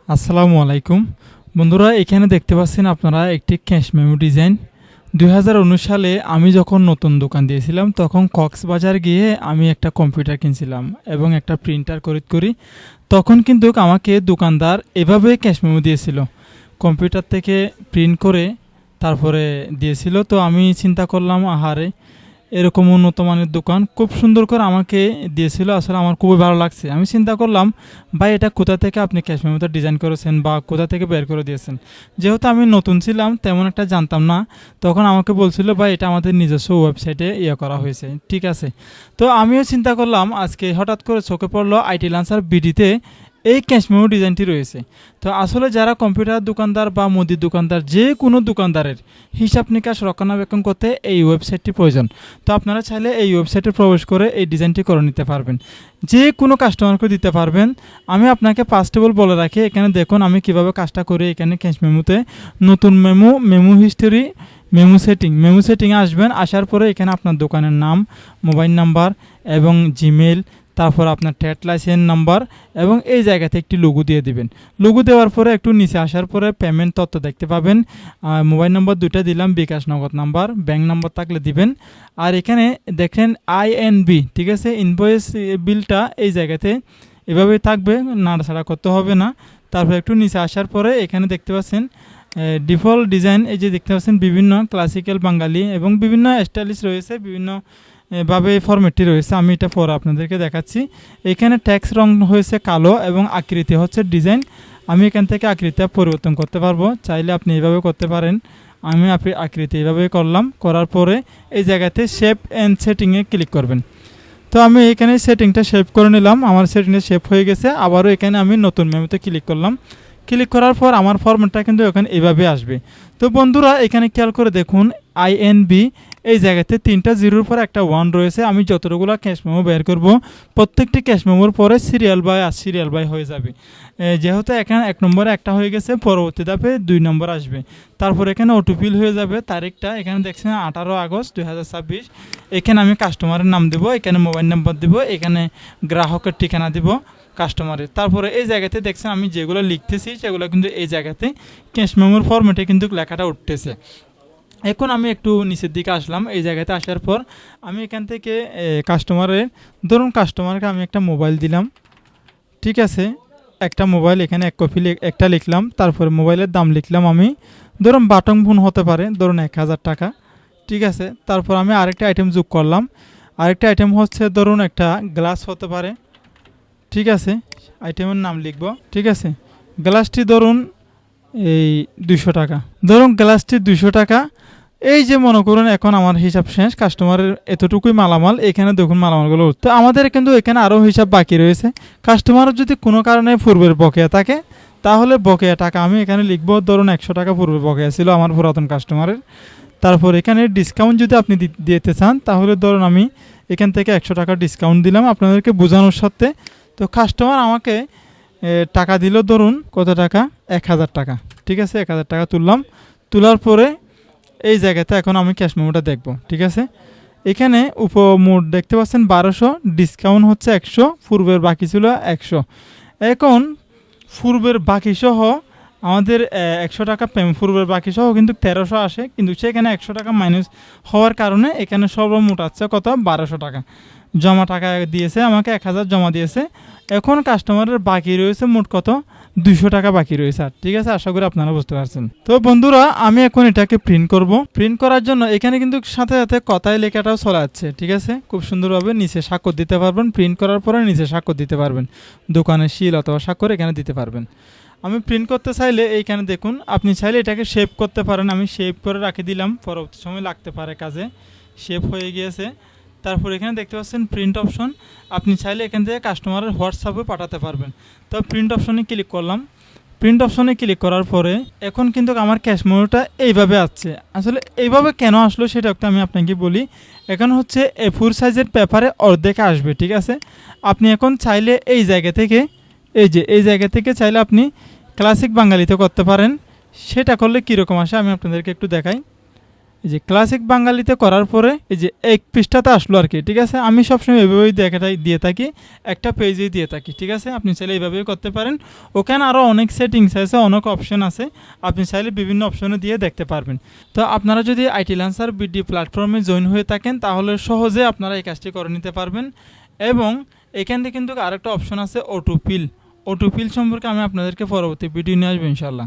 আসসালামু আলাইকুম বন্ধুরা, এখানে দেখতে পাচ্ছেন আপনারা একটি ক্যাশ মেমো ডিজাইন। 2019 সালে আমি যখন নতুন দোকান দিয়েছিলাম তখন কক্সবাজার গিয়ে আমি একটা কম্পিউটার কিনছিলাম এবং একটা প্রিন্টার খরিদ করি। তখন কিন্তু আমাকে দোকানদার এভাবে ক্যাশ মেমো দিয়েছিল, কম্পিউটার থেকে প্রিন্ট করে তারপরে দিয়েছিল। তো আমি চিন্তা করলাম, আহারে, এরকম উন্নত মানের দোকান খুব সুন্দর করে আমাকে দিয়েছিল। আসলে আমার খুবই ভালো লাগছে। আমি চিন্তা করলাম, ভাই এটা কোথা থেকে আপনি ক্যাশ মেমোটা ডিজাইন করেছেন বা কোথা থেকে বের করে দিয়েছেন। যেহেতু আমি নতুন ছিলাম, তেমন একটা জানতাম না। তখন আমাকে বলছিল, ভাই এটা আমাদের নিজস্ব ওয়েবসাইটে করা হয়েছে। ঠিক আছে, তো আমিও চিন্তা করলাম, আজকে হঠাৎ করে চোখে পড়লো আইটি লান্সার বিডিতে এই ক্যাশ মেমো ডিজাইনটি রয়েছে। তো আসলে যারা কম্পিউটার দোকানদার বা মুদির দোকানদার, যে কোনো দোকানদারের হিসাব নিকাশ রক্ষণাবেক্ষণ করতে এই ওয়েবসাইটটি প্রয়োজন। তো আপনারা চাইলে এই ওয়েবসাইটে প্রবেশ করে এই ডিজাইনটি করে নিতে পারবেন, যে কোনো কাস্টমারকে দিতে পারবেন। আমি আপনাকে ফার্স্ট অফ অল বলে রাখি, এখানে দেখুন আমি কিভাবে কাজটা করি। এখানে ক্যাশ মেমোতে নতুন মেমো, মেমো হিস্টোরি, মেমো সেটিংয়ে আসবেন। আসার পরে এখানে আপনার দোকানের নাম, মোবাইল নাম্বার এবং জিমেল, তারপর আপনার ট্রেড লাইসেন্স নাম্বার এবং এই জায়গাতে একটি লোগো দিয়ে দিবেন। লোগো দেওয়ার পরে একটু নিচে আসার পরে পেমেন্ট তথ্য দেখতে পাবেন। মোবাইল নম্বর দুইটা দিলাম, বিকাশ নগদ নাম্বার, ব্যাংক নাম্বার থাকলে দিবেন। আর এখানে দেখেন আইএনবি, ঠিক আছে, ইনভয়েস বিলটা এই জায়গাতে এভাবেই থাকবে, নাড়াছাড়া করতে হবে না। তারপর একটু নিচে আসার পরে এখানে দেখতে পাচ্ছেন ডিফল্ট ডিজাইন, এই যে দেখতে পাচ্ছেন বিভিন্ন ক্লাসিক্যাল বাঙালি এবং বিভিন্ন স্টাইলিশ রয়েছে, বিভিন্ন ভাবে এই ফরম্যাটটি রয়েছে। আমি এটা পরে আপনাদেরকে দেখাচ্ছি। এখানে ট্যাক্স রং হয়েছে কালো এবং আকৃতি হচ্ছে ডিজাইন। আমি এখান থেকে আকৃতি পরিবর্তন করতে পারবো, চাইলে আপনি এইভাবে করতে পারেন। আমি আকৃতি এইভাবে করলাম, করার পরে এই জায়গাতে শেপ অ্যান্ড সেটিংয়ে ক্লিক করবেন। তো আমি এখানে সেটিংটা শেপ করে নিলাম, আমার সেটিংটা শেপ হয়ে গেছে। আবারও এখানে আমি নতুন মেমোতে ক্লিক করলাম। ক্লিক করার পর আমার ফরম্যাটটা কিন্তু এখানে এভাবে আসবে। তো বন্ধুরা, এখানে খেয়াল করে দেখুন আইএনবি এই জায়গাতে 3টা জিরোর পর একটা 1 রয়েছে। আমি যতগুলো ক্যাশ মেমো বের করব, প্রত্যেকটি ক্যাশ মেমোর পরে সিরিয়াল বাই হয়ে যাবে। যেহেতু এখানে 1 নম্বরে একটা হয়ে গেছে, পরবর্তী ধাপে 2 নম্বর আসবে। তারপর এখানে অটোফিল হয়ে যাবে তারিখটা। এখানে দেখছেন 18 আগস্ট 2026। এখানে আমি কাস্টমারের নাম দেবো, এখানে মোবাইল নাম্বার দেব, এখানে গ্রাহকের ঠিকানা দিব কাস্টমারের। তারপরে এই জায়গাতে দেখছেন আমি যেগুলো লিখতেছি সেগুলো কিন্তু এই জায়গাতে ক্যাশ মেমোর ফরম্যাটে কিন্তু লেখাটা উঠতেছে। এখন আমি একটু নিচের দিকে আসলাম। এই জায়গাতে আসার পর আমি এখান থেকে কাস্টমারকে আমি একটা মোবাইল দিলাম, ঠিক আছে, একটা মোবাইল এখানে এক কপি একটা লিখলাম। তারপরে মোবাইলের দাম লিখলাম, আমি ধরুন বাটন ফোন হতে পারে, ধরুন 1000 টাকা, ঠিক আছে। তারপর আমি আরেকটা আইটেম যোগ করলাম। আরেকটা আইটেম হচ্ছে ধরুন একটা গ্লাস হতে পারে, ঠিক আছে, আইটেমের নাম লিখব, ঠিক আছে। গ্লাসটি ধরুন এই 200 টাকা, ধরুন গ্লাসটি 200 টাকা। এই যে মনে করুন এখন আমার হিসাব শেষ, কাস্টমারের এতটুকুই মালামাল। এখানে দেখুন মালামালগুলো। তো আমাদের কিন্তু এখানে আরও হিসাব বাকি রয়েছে। কাস্টমারের যদি কোনো কারণে পূর্বের বকেয়া থাকে, তাহলে বকেয়া টাকা আমি এখানে লিখব। ধরুন 100 টাকা পূর্বে বকেয়া ছিল আমার পুরাতন কাস্টমারের। তারপর এখানে ডিসকাউন্ট যদি আপনি দিতে চান, তাহলে ধরুন আমি এখান থেকে 100 টাকা ডিসকাউন্ট দিলাম আপনাদেরকে বোঝানোর সাথে। তো কাস্টমার আমাকে টাকা দিল, ধরুন কত টাকা, 1000 টাকা, ঠিক আছে। 1000 টাকা তুললাম। তোলার পরে এই জায়গাতে এখন আমি ক্যাশ মেমোটা দেখব, ঠিক আছে। এখানে উপমোট দেখতে পাচ্ছেন 1200, ডিসকাউন্ট হচ্ছে 100, পূর্বের বাকি ছিল 100। এখন পূর্বের বাকি সহ আমাদের 100 টাকা পূর্বের বাকি সহ কিন্তু 1300 আসে, কিন্তু সেখানে 100 টাকা মাইনাস হওয়ার কারণে এখানে সর্বমোট আছে কত, 1200 টাকা। জমা টাকা দিয়েছে আমাকে 1000 জমা দিয়েছে। এখন কাস্টমারের বাকি রয়েছে মোট কত, 200 টাকা বাকি রয়েছে। আর ঠিক আছে, আশা করি আপনারা বুঝতে পারছেন। তো বন্ধুরা, আমি এখন এটাকে প্রিন্ট করব। প্রিন্ট করার জন্য এখানে কিন্তু সাথে সাথে কথায় লেখাটাও চলে যাচ্ছে, ঠিক আছে। খুব সুন্দরভাবে নিচে স্বাক্ষর দিতে পারবেন। প্রিন্ট করার পরে নিচে স্বাক্ষর দিতে পারবেন, দোকানের সিল অথবা স্বাক্ষর এখানে দিতে পারবেন। আমি প্রিন্ট করতে চাইলে এইখানে দেখুন, আপনি চাইলে এটাকে শেপ করতে পারেন। আমি শেপ করে রাখে দিলাম, পরবর্তী সময় লাগতে পারে কাজে। শেপ হয়ে গিয়েছে। তারপর এখানে দেখতে পাচ্ছেন প্রিন্ট অপশন। আপনি চাইলে এখান থেকে কাস্টমারের হোয়াটসঅ্যাপে পাঠাতে পারবেন। তো প্রিন্ট অপশনে ক্লিক করলাম। প্রিন্ট অপশনে ক্লিক করার পরে এখন কিন্তু আমার ক্যাশ মেমোটা এইভাবে আসছে। আসলে এইভাবে কেন আসলো সেটা একটু আমি আপনাকে বলি। এখন হচ্ছে A4 সাইজের পেপারে অর্ধেক আসবে, ঠিক আছে। আপনি এখন চাইলে এই জায়গা থেকে এই জায়গা থেকে চাইলে আপনি ক্লাসিক বাঙালিতে করতে পারেন। সেটা করলে কীরকম আসে আমি আপনাদেরকে একটু দেখাই। এই যে ক্লাসিক বাঙালিতে করার পরে এই যে এক পৃষ্ঠাতে আসলো আর কি, ঠিক আছে। আমি সবসময় এভাবেই দেখাটাই দিয়ে থাকি, একটা পেজেই দিয়ে থাকি, ঠিক আছে। আপনি চাইলে এইভাবেই করতে পারেন। ওখানে আরও অনেক সেটিংস আছে, অনেক অপশন আছে, আপনি চাইলে বিভিন্ন অপশনে দিয়ে দেখতে পারবেন। তো আপনারা যদি আইটি ল্যান্সার বিডি প্ল্যাটফর্মে জয়েন হয়ে থাকেন তাহলে সহজে আপনারা এই কাজটি করে নিতে পারবেন। এবং এখান থেকে কিন্তু আরেকটা অপশন আছে অটোপিল। অটোপিল সম্পর্কে আমি আপনাদেরকে পরবর্তী ভিডিও নিয়ে আসবো ইনশাল্লাহ।